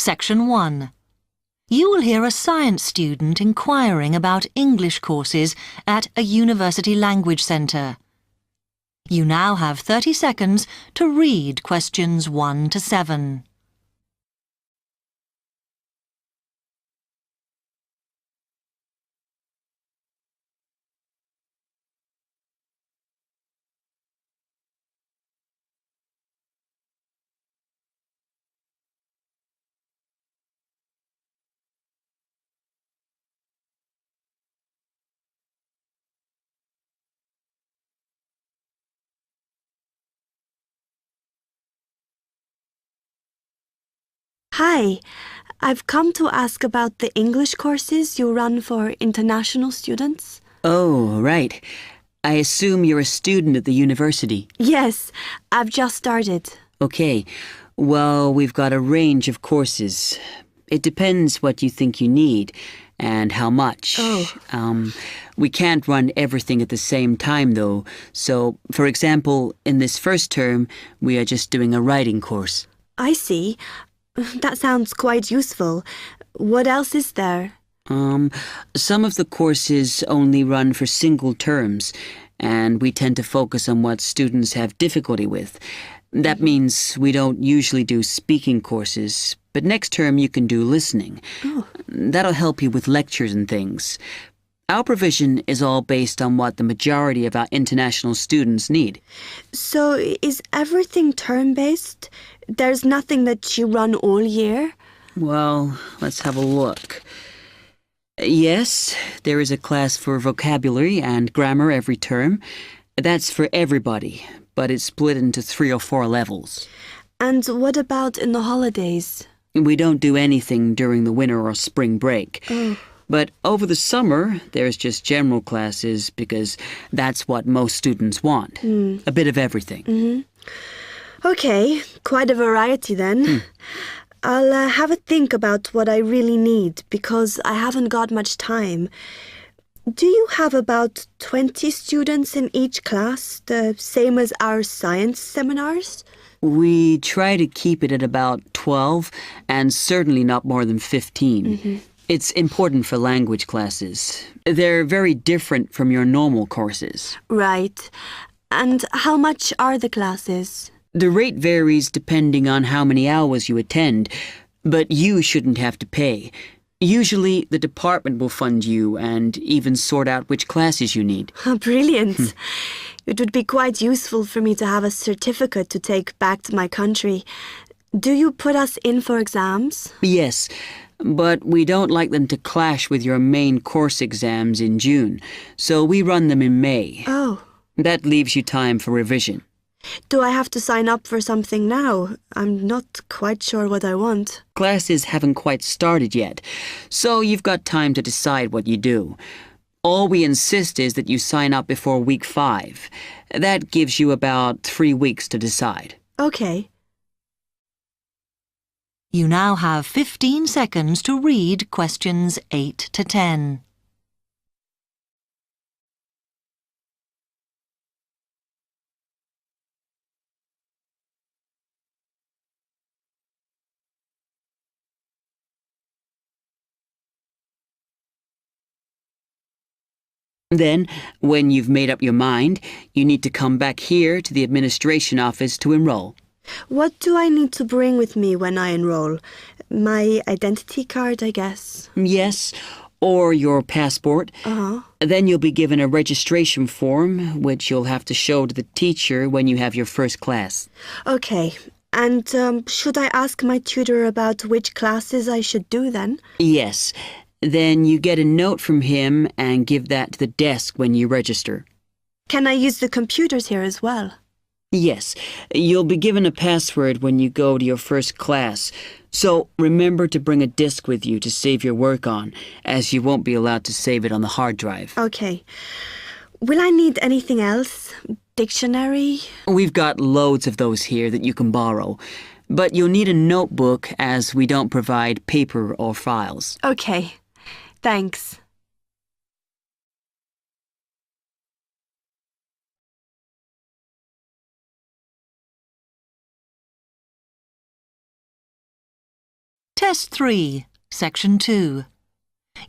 Section 1. You will hear a science student inquiring about English courses at a university language centre. You now have 30 seconds to read questions 1 to 7. Hi, I've come to ask about the English courses you run for international students. Oh, right. I assume you're a student at the university. Yes, I've just started. Okay. Well, we've got a range of courses. It depends what you think you need and how much. We can't run everything at the same time, though. So, for example, in this first term, we are just doing a writing course. I see. That sounds quite useful. What else is there? Some of the courses only run for single terms, and we tend to focus on what students have difficulty with. That means we don't usually do speaking courses, but next term you can do listening. Oh. That'll help you with lectures and things. Our provision is all based on what the majority of our international students need. So is everything term-based? There's nothing that you run all year? Well, let's have a look. Yes, there is a class for vocabulary and grammar every term. That's for everybody, but it's split into 3 or 4 levels. And what about in the holidays? We don't do anything during the winter or spring break. Oh. But over the summer, there's just general classes because that's what most students want. A bit of everything. Okay, quite a variety then. I'll have a think about what I really need because I haven't got much time. Do you have about 20 students in each class, the same as our science seminars? We try to keep it at about 12 and certainly not more than 15. It's important for language classes. They're very different from your normal courses. Right. And how much are the classes? The rate varies depending on how many hours you attend, but you shouldn't have to pay. Usually, the department will fund you and even sort out which classes you need. Brilliant. It would be quite useful for me to have a certificate to take back to my country. Do you put us in for exams? Yes, but we don't like them to clash with your main course exams in June, so we run them in May. Oh. That leaves you time for revision. Do I have to sign up for something now? I'm not quite sure what I want. Classes haven't quite started yet, so you've got time to decide what you do. All we insist is that you sign up before week 5. That gives you about 3 weeks to decide. Okay. You now have 15 seconds to read questions 8 to 10. Then, when you've made up your mind, you need to come back here to the administration office to enroll. What do I need to bring with me when I enroll? My identity card, I guess. Yes, or your passport. Then you'll be given a registration form, which you'll have to show to the teacher when you have your first class. Okay. And should I ask my tutor about which classes I should do then? Yes. Then you get a note from him and give that to the desk when you register. Can I use the computers here as well? Yes. You'll be given a password when you go to your first class. So remember to bring a disk with you to save your work on, as you won't be allowed to save it on the hard drive. Okay. Will I need anything else? Dictionary? We've got loads of those here that you can borrow. But you'll need a notebook as we don't provide paper or files. Okay. Thanks. Test 3, Section 2.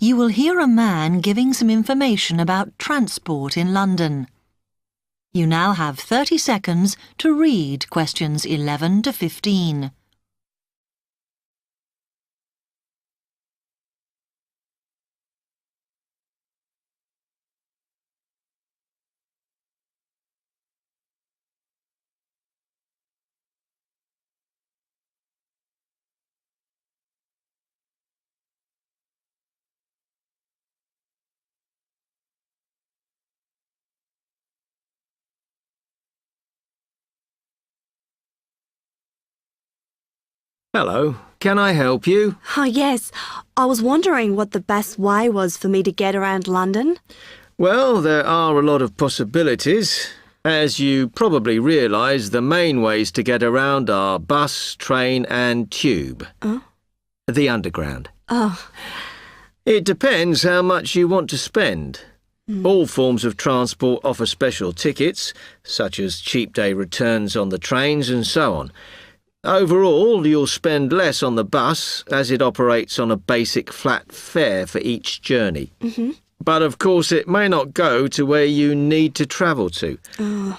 You will hear a man giving some information about transport in London. You now have 30 seconds to read questions 11 to 15. Hello, can I help you? Oh, yes. I was wondering what the best way was for me to get around London. Well, there are a lot of possibilities. As you probably realise, the main ways to get around are bus, train and tube. Oh? The Underground. Oh. It depends how much you want to spend. All forms of transport offer special tickets, such as cheap day returns on the trains and so on. Overall, you'll spend less on the bus as it operates on a basic flat fare for each journey. But of course it may not go to where you need to travel to. The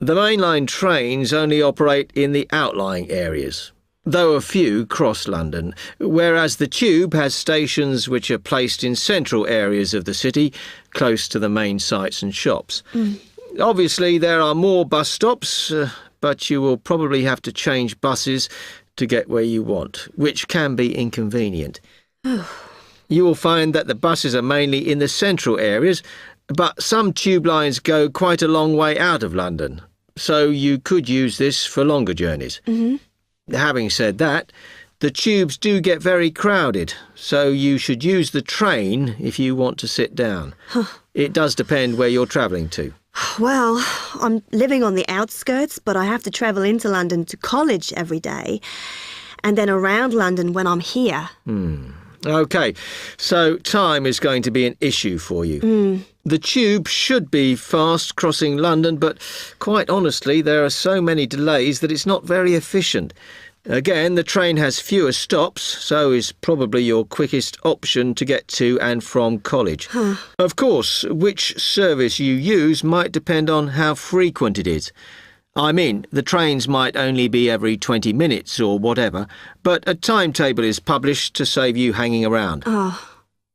mainline trains only operate in the outlying areas, though a few cross London, whereas the tube has stations which are placed in central areas of the city, close to the main sites and shops. Obviously there are more bus stops, but you will probably have to change buses to get where you want, which can be inconvenient. You will find that the buses are mainly in the central areas, but some tube lines go quite a long way out of London, so you could use this for longer journeys. Having said that, the tubes do get very crowded, so you should use the train if you want to sit down. It does depend where you're travelling to. Well, I'm living on the outskirts, but I have to travel into London to college every day, and then around London when I'm here. OK, so time is going to be an issue for you. The tube should be fast crossing London, but quite honestly, there are so many delays that it's not very efficient. Again, the train has fewer stops, so is probably your quickest option to get to and from college. Of course, which service you use might depend on how frequent it is. I mean, the trains might only be every 20 minutes or whatever, but a timetable is published to save you hanging around.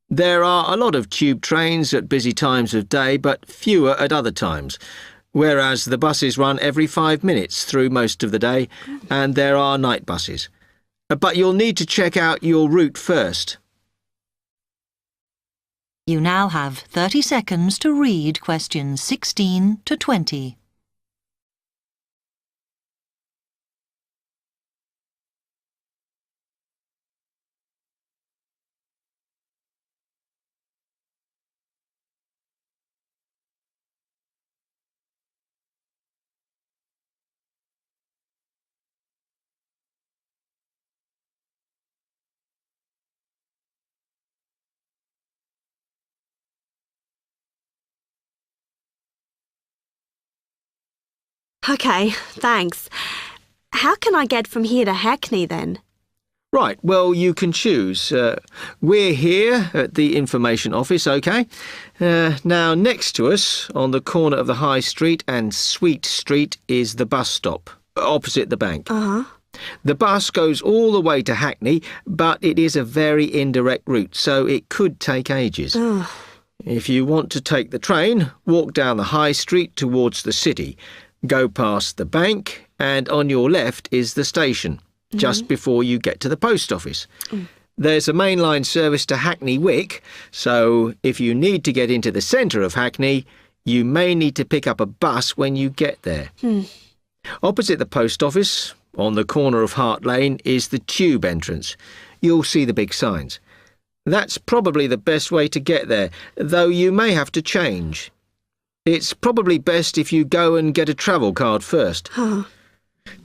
There are a lot of tube trains at busy times of day, but fewer at other times, whereas the buses run every 5 minutes through most of the day, and there are night buses. But you'll need to check out your route first. You now have 30 seconds to read questions 16 to 20. OK, thanks. How can I get from here to Hackney then? Right, well, you can choose. We're here at the information office, OK? Now, next to us, on the corner of the High Street and Sweet Street, is the bus stop, opposite the bank. The bus goes all the way to Hackney, but it is a very indirect route, so it could take ages. If you want to take the train, walk down the High Street towards the city. Go past the bank, and on your left is the station, just before you get to the post office. There's a mainline service to Hackney Wick, so if you need to get into the centre of Hackney, you may need to pick up a bus when you get there. Opposite the post office, on the corner of Hart Lane, is the tube entrance. You'll see the big signs. That's probably the best way to get there, though you may have to change. It's probably best if you go and get a travel card first. To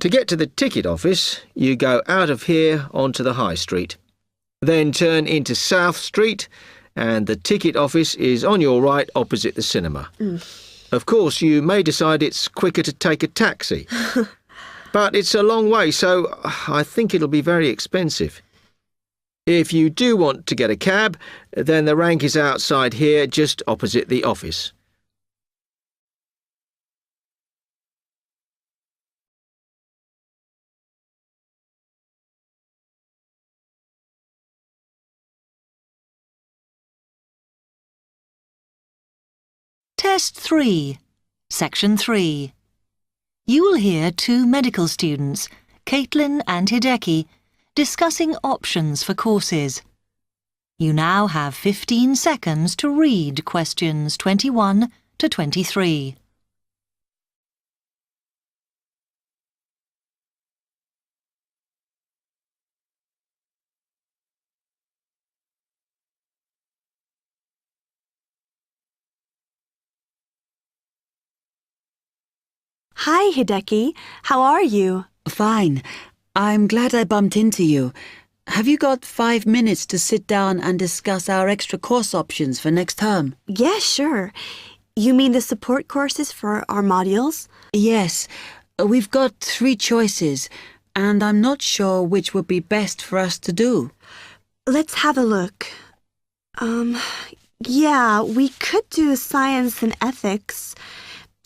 get to the ticket office, you go out of here onto the High Street. Then turn into South Street, and the ticket office is on your right opposite the cinema. Of course, you may decide it's quicker to take a taxi. But it's a long way, so I think it'll be very expensive. If you do want to get a cab, then the rank is outside here, just opposite the office. Test 3, Section 3. You will hear two medical students, Caitlin and Hideki, discussing options for courses. You now have 15 seconds to read questions 21 to 23. Hi, Hideki. How are you? Fine. I'm glad I bumped into you. Have you got 5 minutes to sit down and discuss our extra course options for next term? Yeah, sure. You mean the support courses for our modules? Yes. We've got 3 choices, and I'm not sure which would be best for us to do. Let's have a look. Yeah, we could do science and ethics.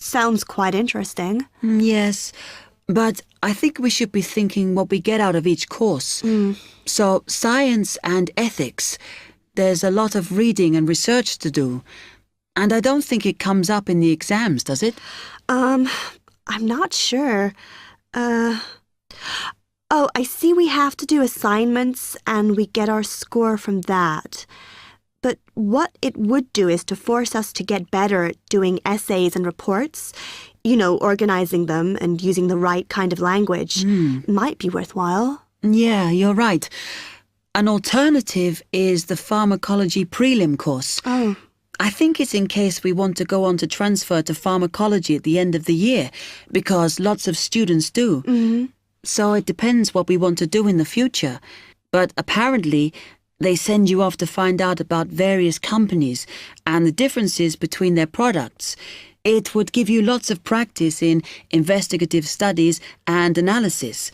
Sounds quite interesting. Yes, but I think we should be thinking what we get out of each course. So, science and ethics, there's a lot of reading and research to do. And I don't think it comes up in the exams, does it? I'm not sure. Oh, I see we have to do assignments and we get our score from that. But what it would do is to force us to get better at doing essays and reports. You know, organizing them and using the right kind of language. Might be worthwhile. Yeah, you're right. An alternative is the pharmacology prelim course. Oh. I think it's in case we want to go on to transfer to pharmacology at the end of the year, because lots of students do. So it depends what we want to do in the future. But apparently, they send you off to find out about various companies and the differences between their products. It would give you lots of practice in investigative studies and analysis.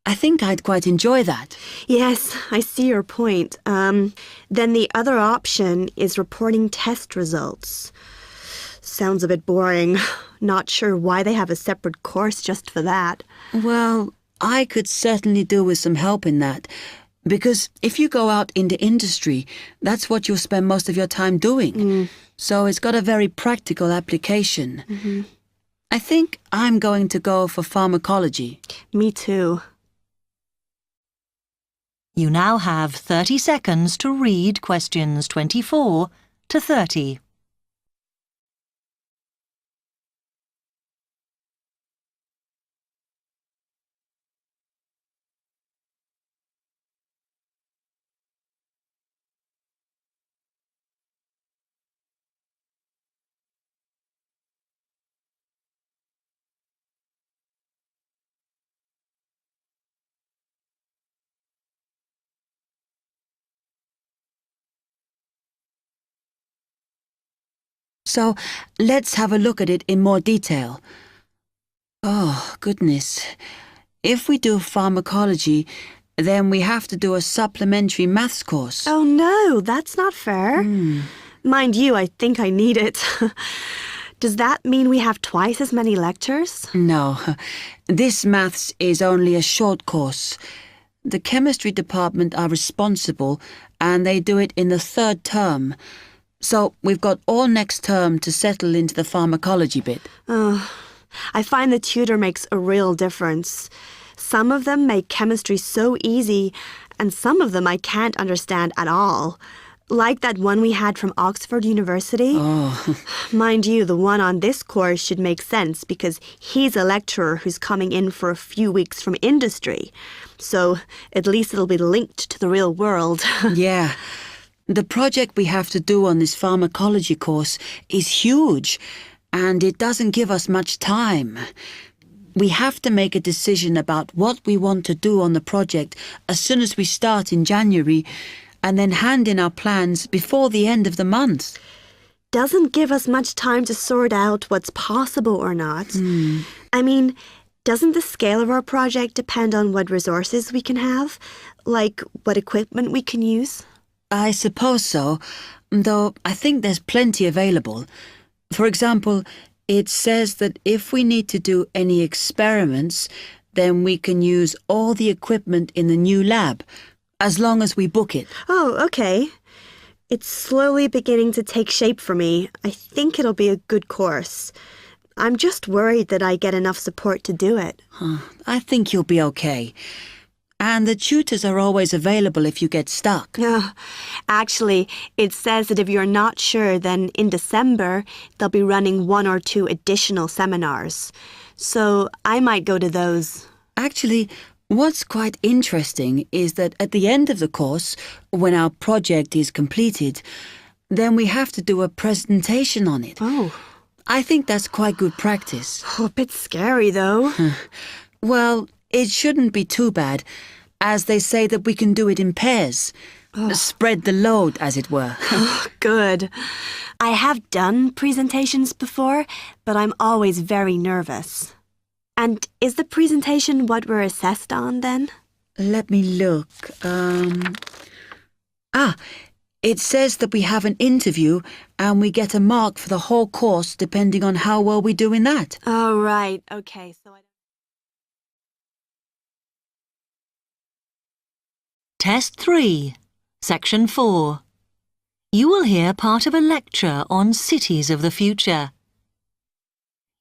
I think I'd quite enjoy that. Yes, I see your point. Then the other option is reporting test results. Sounds a bit boring. Not sure why they have a separate course just for that. Well, I could certainly do with some help in that. Because if you go out into industry, that's what you'll spend most of your time doing. So it's got a very practical application. I think I'm going to go for pharmacology. Me too. You now have 30 seconds to read questions 24 to 30. So let's have a look at it in more detail. Oh, goodness. If we do pharmacology, then we have to do a supplementary maths course. Oh no, that's not fair. Mind you, I think I need it. Does that mean we have twice as many lectures? No, this maths is only a short course. The chemistry department are responsible and they do it in the 3rd term. So we've got all next term to settle into the pharmacology bit. I find the tutor makes a real difference. Some of them make chemistry so easy, and some of them I can't understand at all. Like that one we had from Oxford University. Mind you, the one on this course should make sense because he's a lecturer who's coming in for a few weeks from industry. So at least it'll be linked to the real world. Yeah. The project we have to do on this pharmacology course is huge, and it doesn't give us much time. We have to make a decision about what we want to do on the project as soon as we start in January, and then hand in our plans before the end of the month. Doesn't give us much time to sort out what's possible or not. I mean, doesn't the scale of our project depend on what resources we can have? Like what equipment we can use? I suppose so, though I think there's plenty available. For example, it says that if we need to do any experiments, then we can use all the equipment in the new lab, as long as we book it. Oh, okay. It's slowly beginning to take shape for me. I think it'll be a good course. I'm just worried that I get enough support to do it. I think you'll be okay. And the tutors are always available if you get stuck. Actually, it says that if you're not sure, then in December, they'll be running 1 or 2 additional seminars. So I might go to those. Actually, what's quite interesting is that at the end of the course, when our project is completed, then we have to do a presentation on it. Oh. I think that's quite good practice. A bit scary, though. Well, it shouldn't be too bad, as they say that we can do it in pairs. Spread the load, as it were. Good. I have done presentations before, but I'm always very nervous. And is the presentation what we're assessed on, then? Let me look. It says that we have an interview and we get a mark for the whole course depending on how well we do in that. Oh, right. Okay, so Test 3, Section 4. You will hear part of a lecture on cities of the future.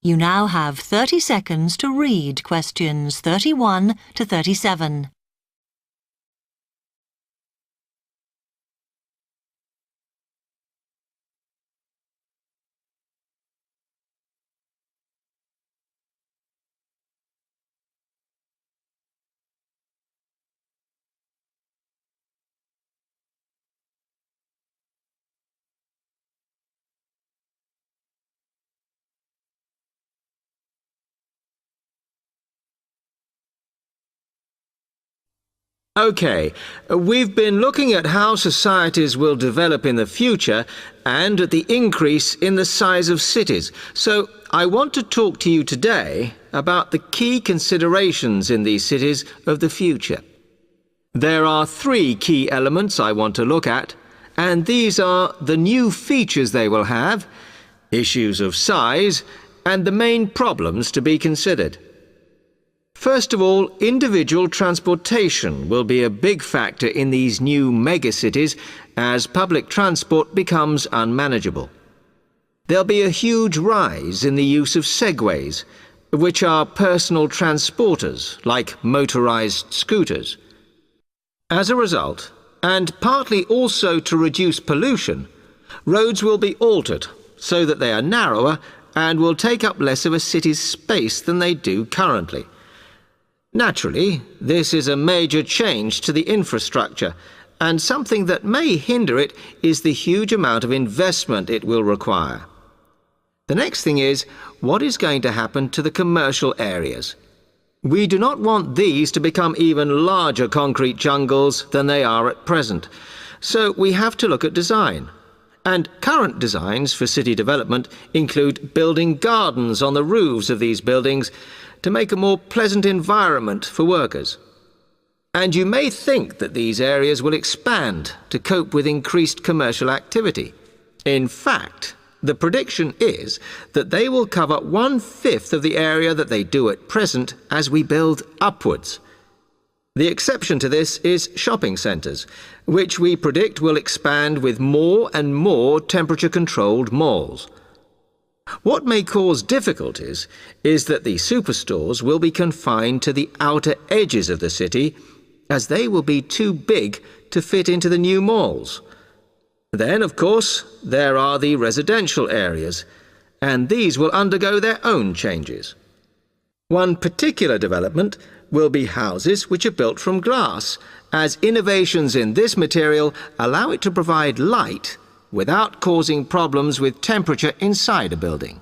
You now have 30 seconds to read questions 31 to 37. OK, we've been looking at how societies will develop in the future and at the increase in the size of cities. So I want to talk to you today about the key considerations in these cities of the future. There are 3 key elements I want to look at, and these are the new features they will have, issues of size, and the main problems to be considered. First of all, individual transportation will be a big factor in these new megacities as public transport becomes unmanageable. There'll be a huge rise in the use of segways, which are personal transporters like motorized scooters. As a result, and partly also to reduce pollution, roads will be altered so that they are narrower and will take up less of a city's space than they do currently. Naturally, this is a major change to the infrastructure, and something that may hinder it is the huge amount of investment it will require. The next thing is, what is going to happen to the commercial areas? We do not want these to become even larger concrete jungles than they are at present, so we have to look at design. And current designs for city development include building gardens on the roofs of these buildings to make a more pleasant environment for workers. And you may think that these areas will expand to cope with increased commercial activity. In fact, the prediction is that they will cover 1/5 of the area that they do at present as we build upwards. The exception to this is shopping centres, which we predict will expand with more and more temperature-controlled malls. What may cause difficulties is that the superstores will be confined to the outer edges of the city, as they will be too big to fit into the new malls. Then, of course, there are the residential areas, and these will undergo their own changes. One particular development will be houses which are built from glass, as innovations in this material allow it to provide light without causing problems with temperature inside a building.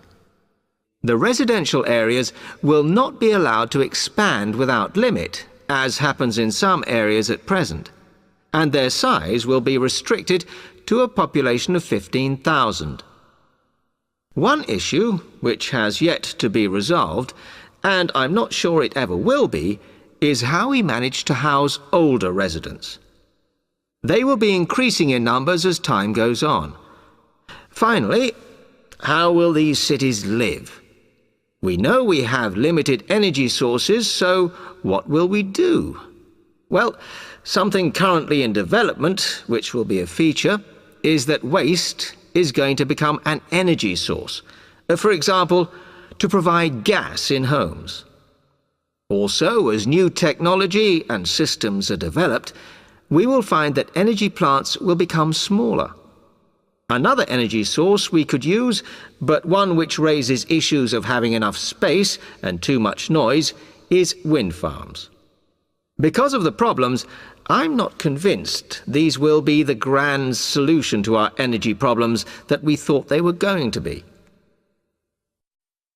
The residential areas will not be allowed to expand without limit, as happens in some areas at present, and their size will be restricted to a population of 15,000. One issue, which has yet to be resolved, and I'm not sure it ever will be, is how we manage to house older residents. They will be increasing in numbers as time goes on. Finally, how will these cities live? We know we have limited energy sources, so what will we do? Well, something currently in development, which will be a feature, is that waste is going to become an energy source. For example, to provide gas in homes. Also, as new technology and systems are developed, we will find that energy plants will become smaller. Another energy source we could use, but one which raises issues of having enough space and too much noise, is wind farms. Because of the problems, I'm not convinced these will be the grand solution to our energy problems that we thought they were going to be.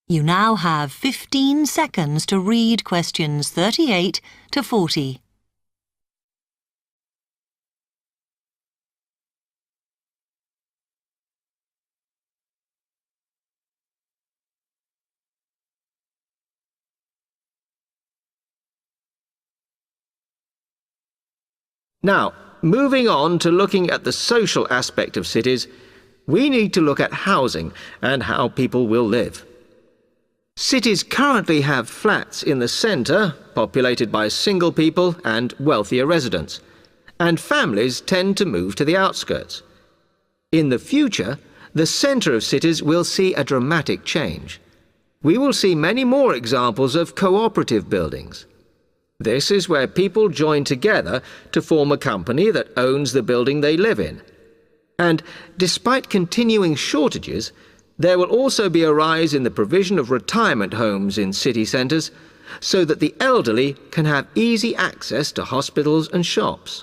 You now have 15 seconds to read questions 38 to 40. Now, moving on to looking at the social aspect of cities, we need to look at housing and how people will live. Cities currently have flats in the centre, populated by single people and wealthier residents, and families tend to move to the outskirts. In the future, the centre of cities will see a dramatic change. We will see many more examples of cooperative buildings. This is where people join together to form a company that owns the building they live in. And despite continuing shortages, there will also be a rise in the provision of retirement homes in city centres, so that the elderly can have easy access to hospitals and shops.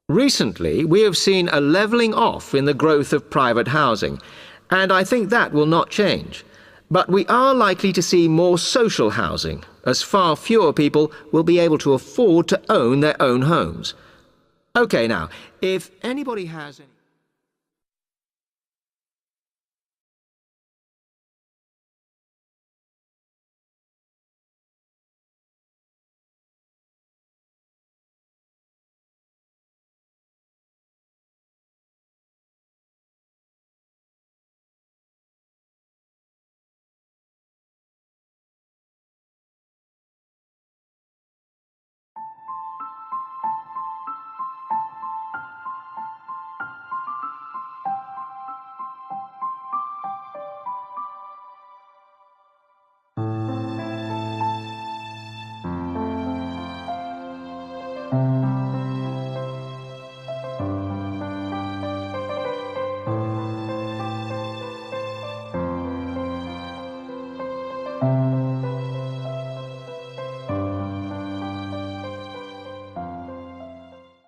Recently, we have seen a levelling off in the growth of private housing, and I think that will not change. But we are likely to see more social housing, as far fewer people will be able to afford to own their own homes. OK, now, if anybody has any...